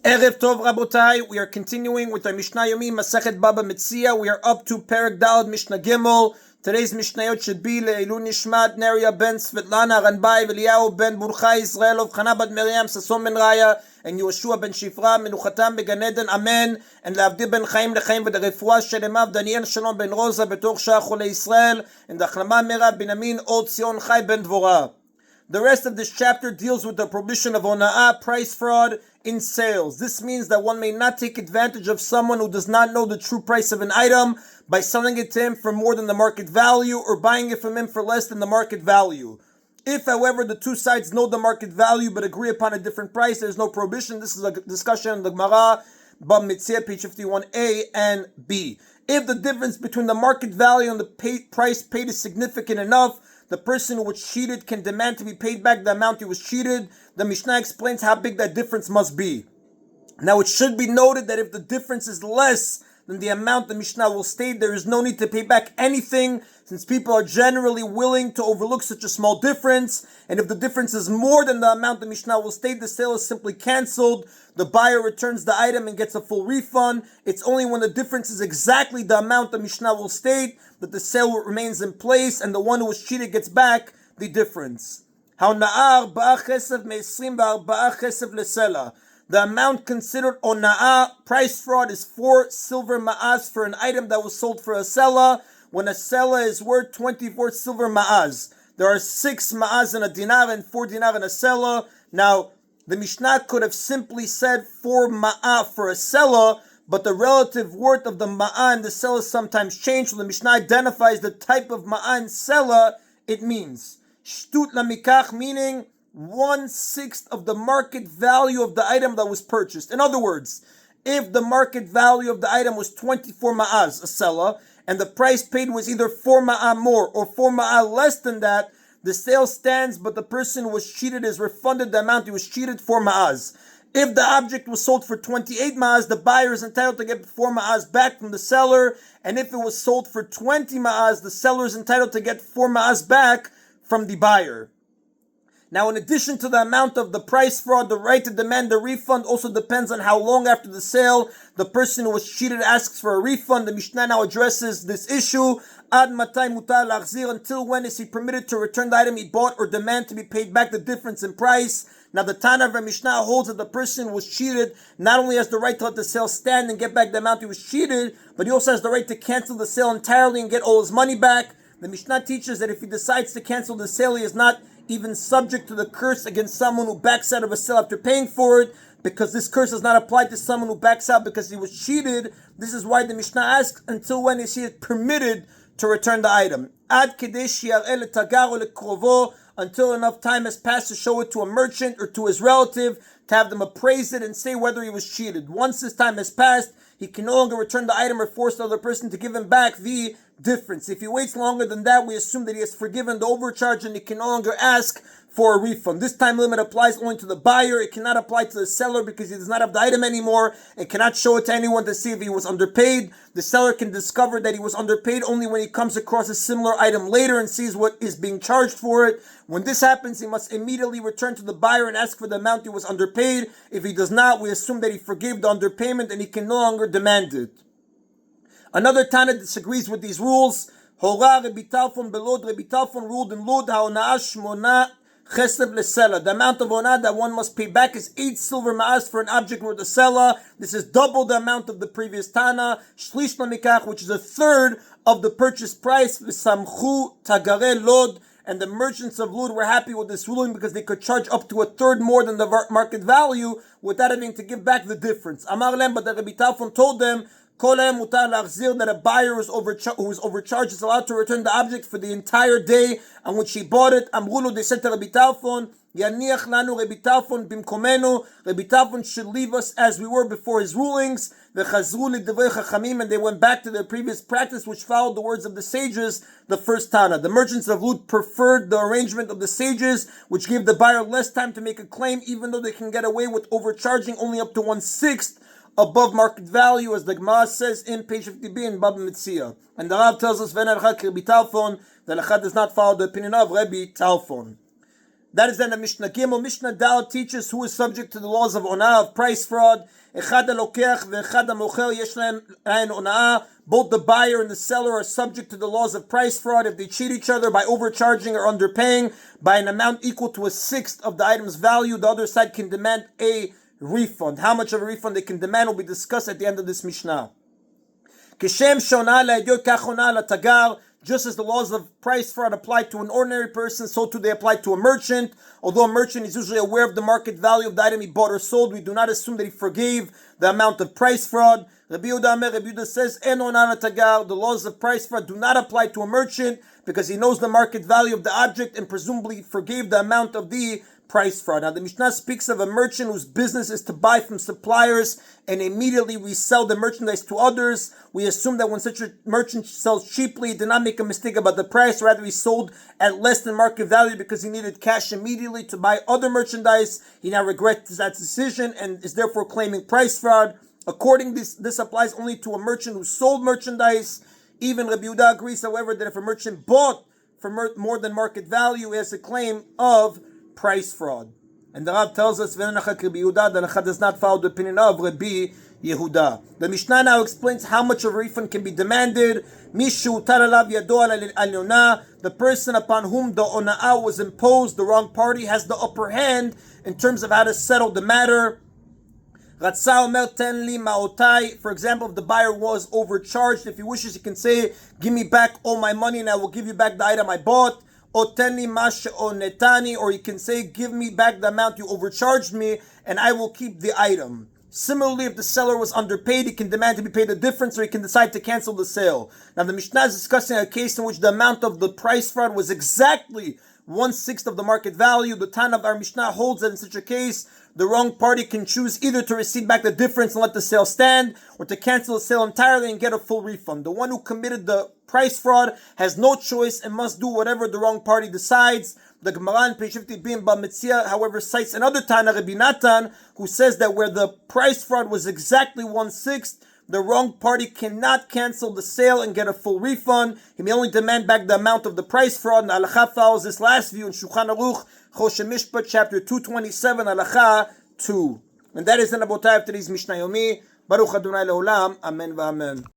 Erev Tov Rabotai, we are continuing with our Mishna Yomi, Masechet Bava Metzia. We are up to Perek Daled Mishnah Gimel. Today's Mishnayot should be Le'ilu Nishmat Neria ben Svetlana Ranbai V'Eliyahu ben Burchai Israel of Chana bat Miriam Sason ben Raya and Yoshua ben Shifra Menuchatam beGan Eden Amen and Le'avdi ben Chaim Lechaim v'Derefua Shelemav Daniel Shalom ben Rosa betoch Shah Cholei Israel and Achlama Mera Binyamin Od Zion Chai ben Dvorah. The rest of this chapter deals with the prohibition of ona'ah, price fraud, in sales. This means that one may not take advantage of someone who does not know the true price of an item by selling it to him for more than the market value or buying it from him for less than the market value. If, however, the two sides know the market value but agree upon a different price, there is no prohibition. This is a discussion in the Gemara, Bava Metzia, page 51a and b. If the difference between the market value and the price paid is significant enough, the person who was cheated can demand to be paid back the amount he was cheated. The Mishnah explains how big that difference must be. Now, it should be noted that if the difference is less than the amount the Mishnah will state, there is no need to pay back anything, since people are generally willing to overlook such a small difference. And if the difference is more than the amount the Mishnah will state, the sale is simply cancelled. The buyer returns the item and gets a full refund. It's only when the difference is exactly the amount the Mishnah will state that the sale remains in place and the one who was cheated gets back the difference. The amount considered ona'ah, price fraud, is 4 silver ma'az for an item that was sold for a selah, when a selah is worth 24 silver ma'az. There are 6 ma'az in a dinar and 4 dinar in a selah. Now, the Mishnah could have simply said 4 ma'ah for a selah, but the relative worth of the ma'ah and the selah sometimes change, so the Mishnah identifies the type of ma'ah and selah it means. Shtut lamikach, meaning 1/6 of the market value of the item that was purchased. In other words, if the market value of the item was 24 ma'az, a selah, and the price paid was either 4 ma'ah more or 4 ma'ah less than that, the sale stands, but the person who was cheated is refunded the amount he was cheated, 4 ma'az. If the object was sold for 28 ma'az, the buyer is entitled to get 4 ma'az back from the seller, and if it was sold for 20 ma'az, the seller is entitled to get 4 ma'az back from the buyer. Now, in addition to the amount of the price fraud, the right to demand a refund also depends on how long after the sale the person who was cheated asks for a refund. The Mishnah now addresses this issue. Ad matay mutar lachzir, until when is he permitted to return the item he bought or demand to be paid back the difference in price? Now, the Tana of Mishnah holds that the person who was cheated not only has the right to let the sale stand and get back the amount he was cheated, but he also has the right to cancel the sale entirely and get all his money back. The Mishnah teaches that if he decides to cancel the sale, he is not even subject to the curse against someone who backs out of a sale after paying for it, because this curse does not apply to someone who backs out because he was cheated. This is why the Mishnah asks, until when is he permitted to return the item? Ad kedesh yareh letagaro lekrovo, until enough time has passed to show it to a merchant or to his relative, to have them appraise it and say whether he was cheated. Once this time has passed, he can no longer return the item or force the other person to give him back the difference. If he waits longer than that, we assume that he has forgiven the overcharge and he can no longer ask for a refund. This time limit applies only to the buyer. It cannot apply to the seller because he does not have the item anymore and cannot show it to anyone to see if he was underpaid. The seller can discover that he was underpaid only when he comes across a similar item later and sees what is being charged for it. When this happens, he must immediately return to the buyer and ask for the amount he was underpaid. If he does not, we assume that he forgave the underpayment and he can no longer demand it. Another Tana disagrees with these rules. Hora Rabbi Talfon belod. Rabbi Talfon ruled in Lod, ha'ona'ah shmona chesed lesela. The amount of ona'ah that one must pay back is 8 silver ma'az for an object worth a selah. This is double the amount of the previous Tana. Shlish lamikach, which is a third of the purchase price. V'samchu tagare Lod. And the merchants of Lud were happy with this ruling because they could charge up to a third more than the market value without having to give back the difference. Amar lem, but the Rabbi Talfon told them, that a buyer who is overcharged is allowed to return the object for the entire day on which he bought it. Amrulu, they said to Rabbi Talfon, Yaniach lanu Rabbi Talfon bimkomenu. Rabbi Talfon should leave us as we were before his rulings. V'chazru li'divrei chachamim, and they went back to their previous practice, which followed the words of the sages, the first Tana. The merchants of Lud preferred the arrangement of the sages, which gave the buyer less time to make a claim, even though they can get away with overcharging only up to 1/6 above market value, as the Gemara says in page 50b in Bava Metzia. And the Rav tells us, Rabbi Talfon, the Lachat does not follow the opinion of Rabbi Talfon. That is then the Mishnah Gimel. Mishnah Dal teaches who is subject to the laws of onah, of price fraud. Echad halokeach ve'echad hamocher yesh lahen onah. Both the buyer and the seller are subject to the laws of price fraud if they cheat each other by overcharging or underpaying by an amount equal to a sixth of the item's value. The other side can demand a refund. How much of a refund they can demand will be discussed at the end of this Mishnah. Kishem shona la'edyot kach ona la'tagar. Just as the laws of price fraud apply to an ordinary person, so too they apply to a merchant. Although a merchant is usually aware of the market value of the item he bought or sold, we do not assume that he forgave the amount of price fraud. Rabbi Yehuda says, the laws of price fraud do not apply to a merchant because he knows the market value of the object and presumably forgave the amount of the price fraud. Now the Mishnah speaks of a merchant whose business is to buy from suppliers and immediately resell the merchandise to others. We assume that when such a merchant sells cheaply, he did not make a mistake about the price, rather he sold at less than market value because he needed cash immediately to buy other merchandise. He now regrets that decision and is therefore claiming price fraud. According this applies only to a merchant who sold merchandise. Even Rabbi Yehuda agrees, however, that if a merchant bought for more than market value, he has a claim of price fraud. And the Rav tells us, that the does not follow the opinion of Rabbi Yehuda. The Mishnah now explains how much of a refund can be demanded. The person upon whom the ona'ah was imposed, the wrong party, has the upper hand in terms of how to settle the matter. For example, if the buyer was overcharged, if he wishes, he can say, give me back all my money and I will give you back the item I bought. Or he can say, give me back the amount you overcharged me and I will keep the item. Similarly, if the seller was underpaid, he can demand to be paid the difference or he can decide to cancel the sale. Now the Mishnah is discussing a case in which the amount of the price fraud was exactly 1/6 of the market value. The Tana of our Mishnah holds that in such a case, the wrong party can choose either to receive back the difference and let the sale stand, or to cancel the sale entirely and get a full refund. The one who committed the price fraud has no choice and must do whatever the wrong party decides. The Gemara in page 50b by Metzia, however, cites another Tana, Rabbi Natan, who says that where the price fraud was exactly 1/6, the wrong party cannot cancel the sale and get a full refund. He may only demand back the amount of the price fraud. And Halacha follows this last view in Shulchan Aruch, Choshen Mishpat, chapter 227, Halacha 2. And that is the Nabotai of today's Mishna Yomi. Baruch Adonai Leolam. Amen v'amen.